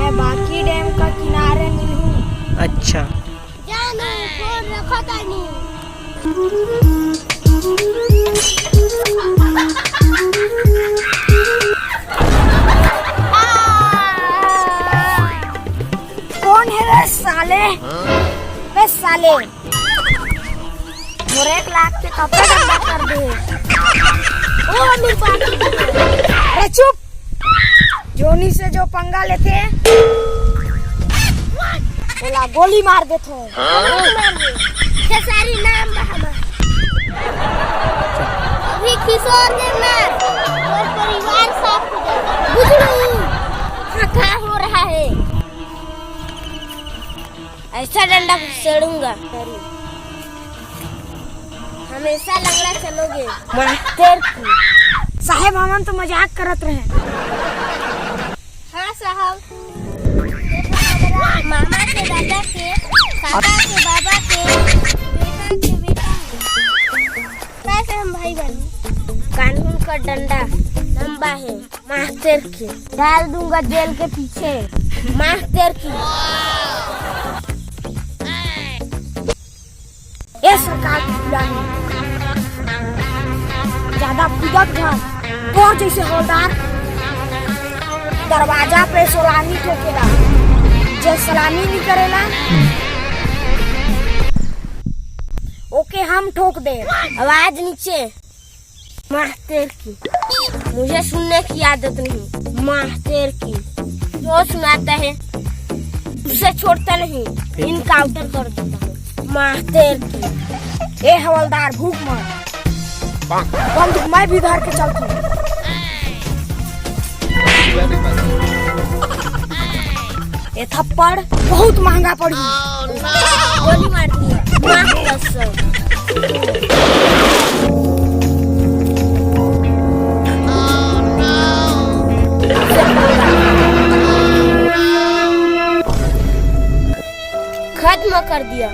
मैं बाकी डैम का किनारे मिलूं। अच्छा जानू फोन रखो तानी। कौन है वे साले? वे साले मोरे 1 लाख के कपड़े गंदा कर दे। ओ अमीर बाकी अरे चुप। जोनी से जो पंगा लेते हैं बोला गोली मार देते हैं। खेसारी नाम हमारा अभी किशोर ने मार और परिवार साफ हो जाएगा। बुझलू क्या हो रहा है? ऐसा डंडा सेड़ूंगा हमेशा लंगड़ा चलोगे। मास्टर साहेब हम तो मजाक करत रहे। हाँ साहब मामा के दादा के काका के बाबा के बेटा के बेटा कैसे हम भाई बहन। कानून का डंडा लंबा है मास्टर की डाल दूंगा जेल के पीछे। मास्टर की ये सरकार की बुलानी ज्यादा कुदत था और जैसे हौलदार दरवाजा पे सलामी ठोकेला जो सलामी नहीं करेला ओके हम ठोक दे। आवाज नीचे। मास्टर की मुझे सुनने की आदत नहीं। मास्टर की जो सुनाता है उसे छोड़ता नहीं इनकाउंटर कर देता हूँ। मास्टर की ए हवलदार भूख मत बंदूक मैं भी धर के चलती हूँ। ये थप्पड़ बहुत महंगा पड़ी। गोली मार दिया। खत्म कर दिया।